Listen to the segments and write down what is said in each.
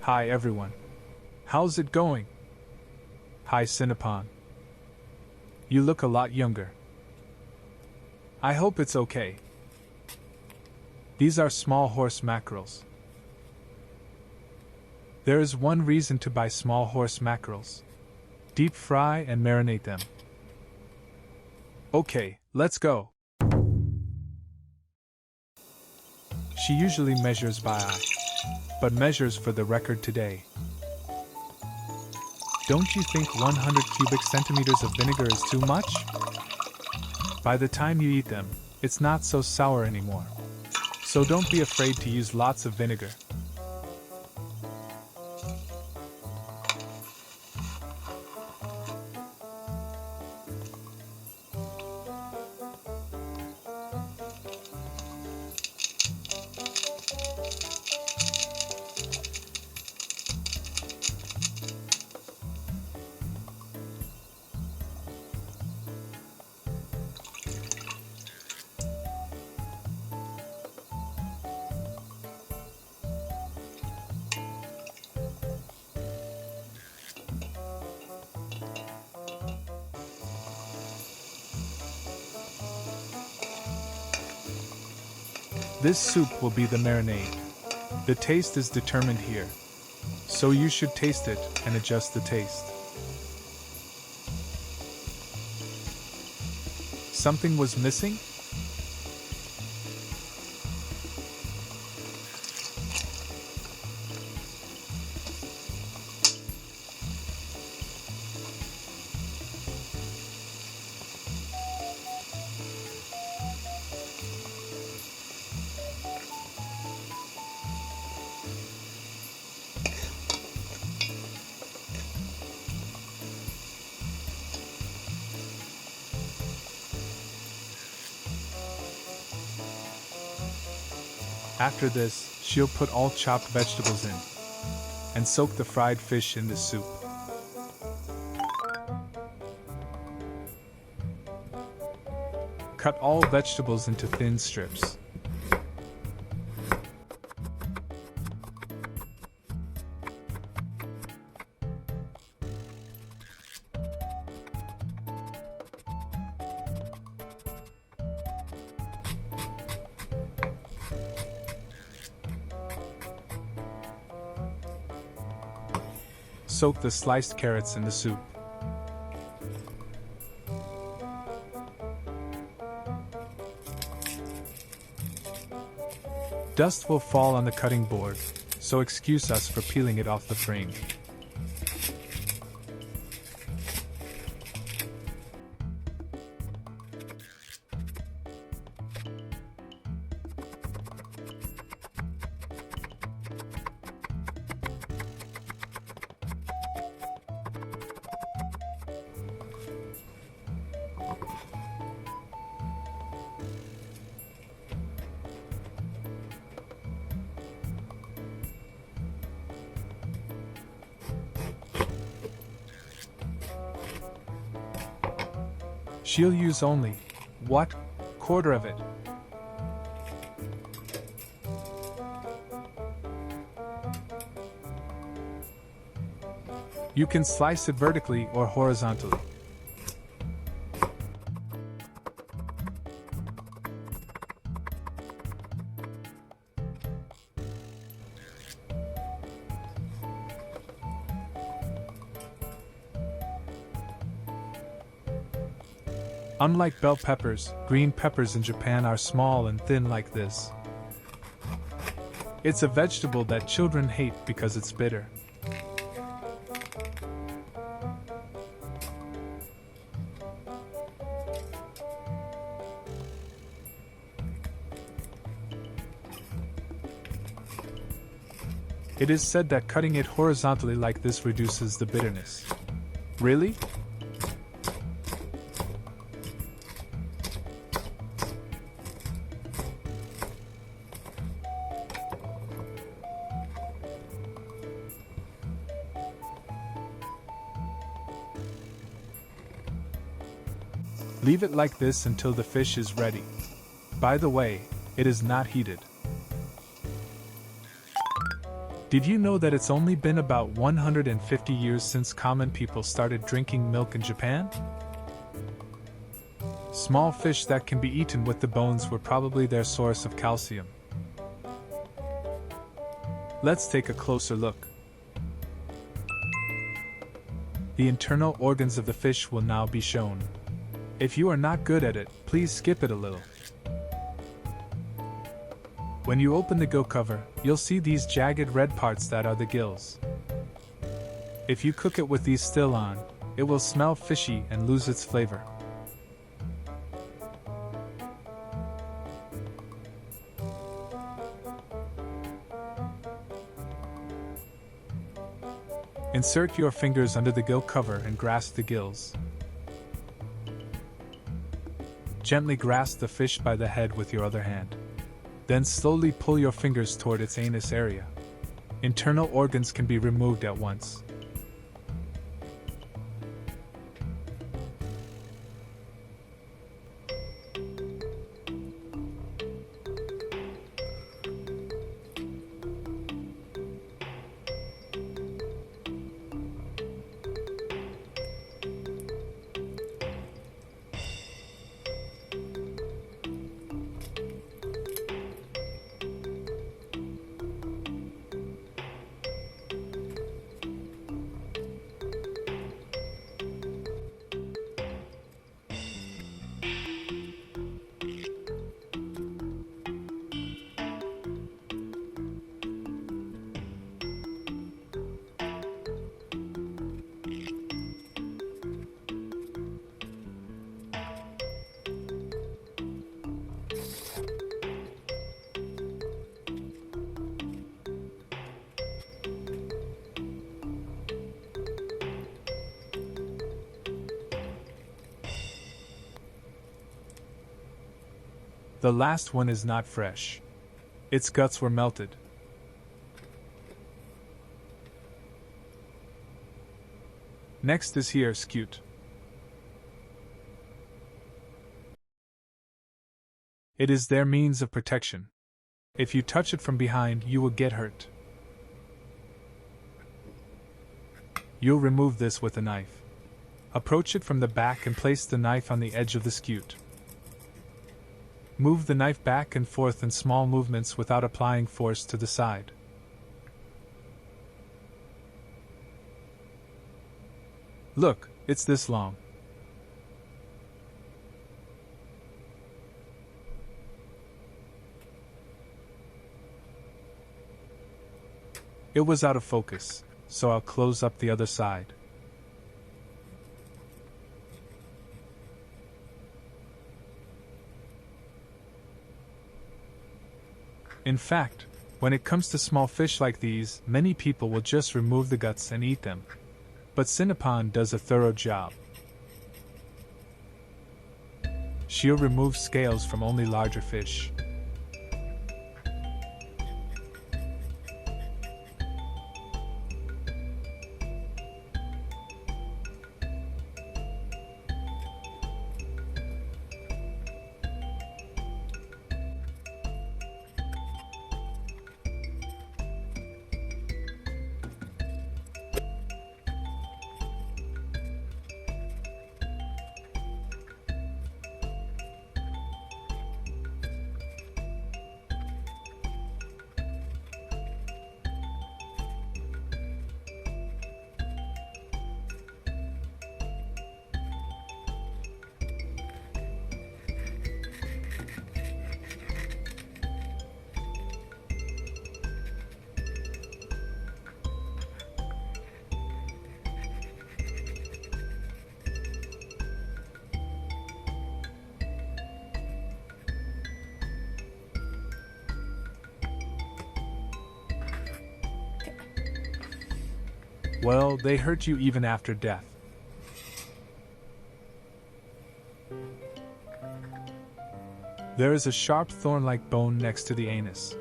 Hi everyone. How's it going? Hi Sinapon. You look a lot younger. I hope it's okay. These are small horse mackerels. There is one reason to buy small horse mackerels. Deep fry and marinate them. Okay, let's go. She usually measures by eye, but measures for the record today. Don't you think 100 cubic centimeters of vinegar is too much? By the time you eat them, it's not so sour anymore. So don't be afraid to use lots of vinegar. This soup will be the marinade. The taste is determined here, so you should taste it and adjust the taste. Something was missing? After this, she'll put all chopped vegetables in and soak the fried fish in the soup. Cut all vegetables into thin strips. Soak the sliced carrots in the soup. Dust will fall on the cutting board, so excuse us for peeling it off the frame. She'll use only, what, quarter of it. You can slice it vertically or horizontally. Unlike bell peppers, green peppers in Japan are small and thin like this. It's a vegetable that children hate because it's bitter. It is said that cutting it horizontally like this reduces the bitterness. Really? Leave it like this until the fish is ready. By the way, it is not heated. Did you know that it's only been about 150 years since common people started drinking milk in Japan? Small fish that can be eaten with the bones were probably their source of calcium. Let's take a closer look. The internal organs of the fish will now be shown. If you are not good at it, please skip it a little. When you open the gill cover, you'll see these jagged red parts that are the gills. If you cook it with these still on, it will smell fishy and lose its flavor. Insert your fingers under the gill cover and grasp the gills. Gently grasp the fish by the head with your other hand. Then slowly pull your fingers toward its anus area. Internal organs can be removed at once. The last one is not fresh. Its guts were melted. Next is here scute. It is their means of protection. If you touch it from behind, you will get hurt. You'll remove this with a knife. Approach it from the back and place the knife on the edge of the scute. Move the knife back and forth in small movements without applying force to the side. Look, it's this long. It was out of focus, so I'll close up the other side. In fact, when it comes to small fish like these, many people will just remove the guts and eat them. But Sinapon does a thorough job. She'll remove scales from only larger fish. Well, they hurt you even after death. There is a sharp thorn-like bone next to the anus.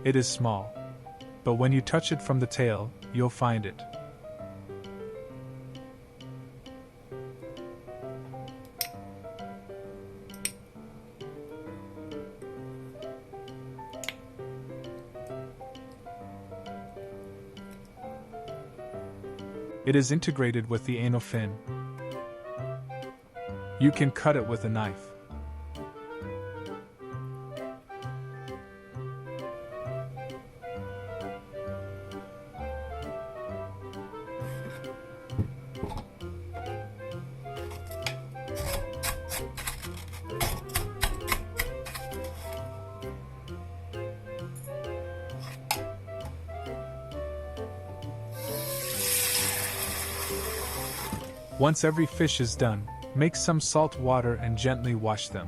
It is small, but when you touch it from the tail, you'll find it. It is integrated with the anal fin. You can cut it with a knife. Once every fish is done, make some salt water and gently wash them.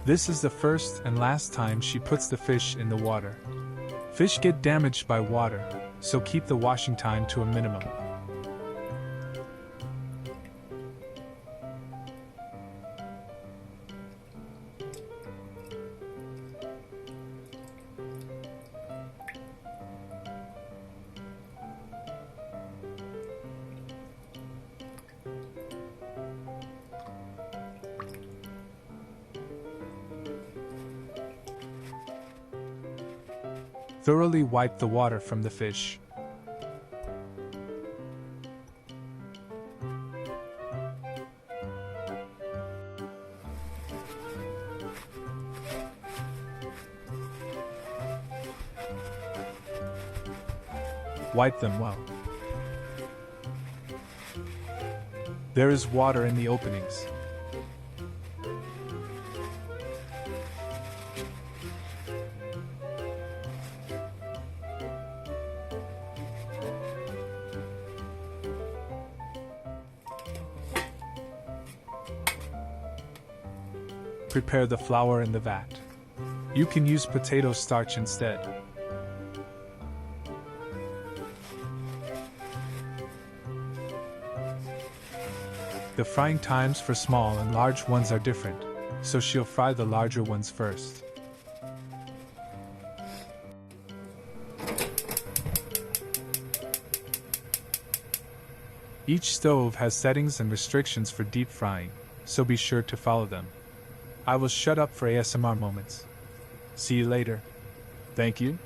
This is the first and last time she puts the fish in the water. Fish get damaged by water, so keep the washing time to a minimum. Thoroughly wipe the water from the fish. Wipe them well. There is water in the openings. Prepare the flour in the vat. You can use potato starch instead. The frying times for small and large ones are different, so she'll fry the larger ones first. Each stove has settings and restrictions for deep frying, so be sure to follow them. I will shut up for ASMR moments. See you later. Thank you.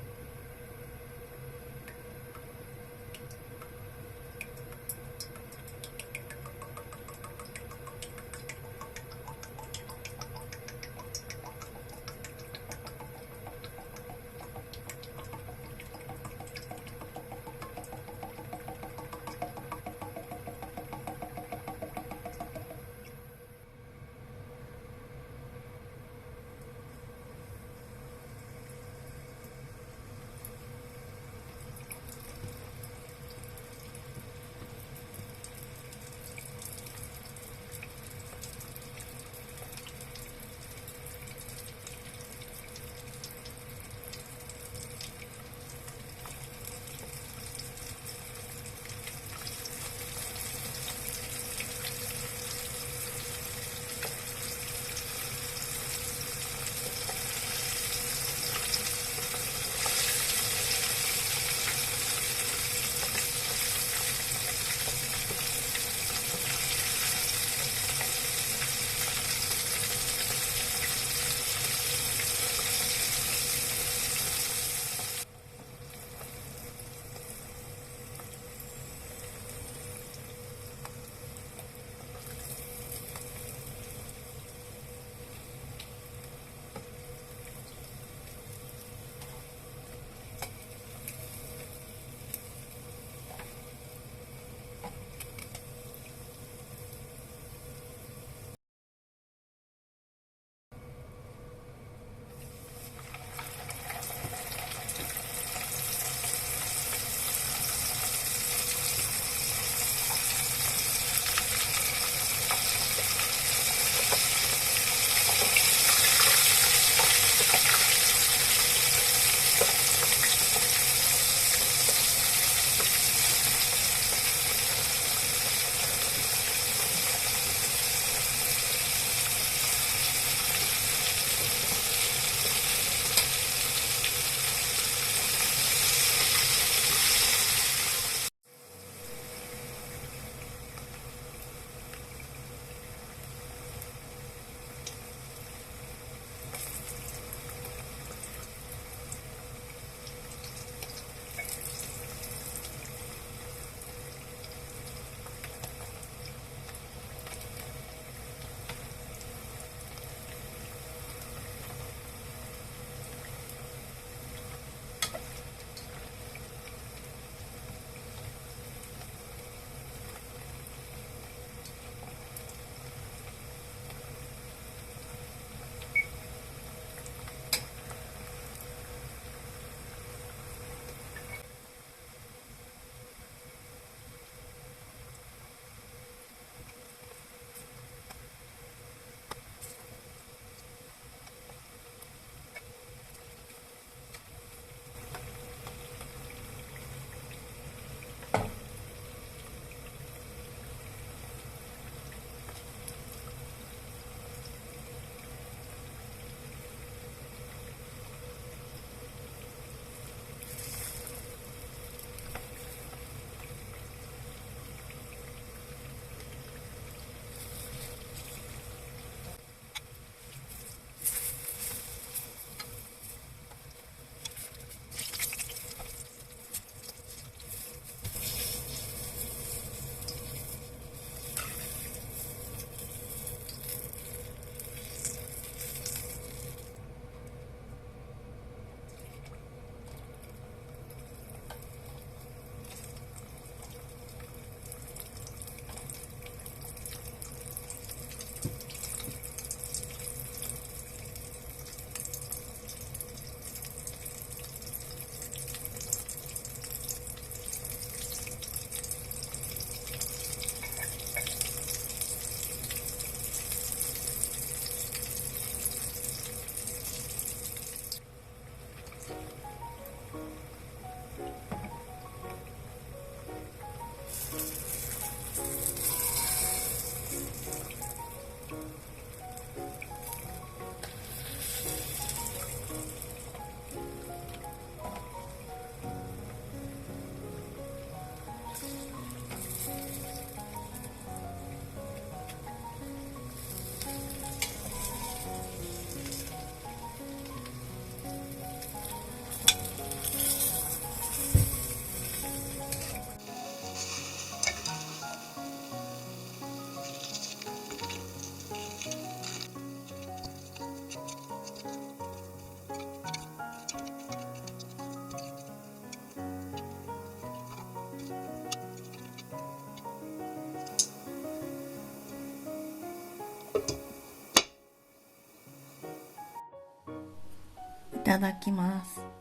ただきます。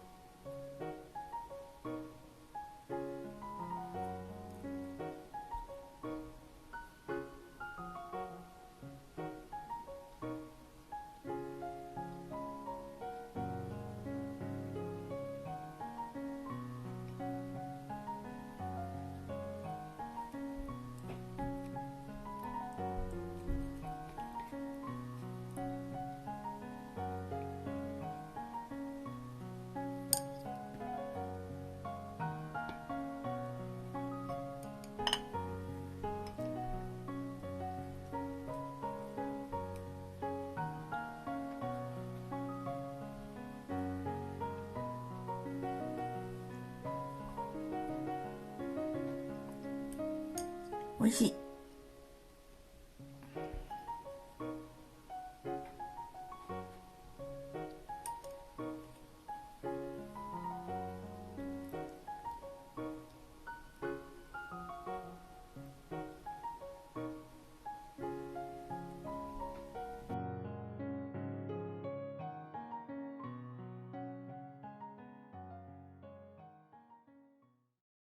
美味しい。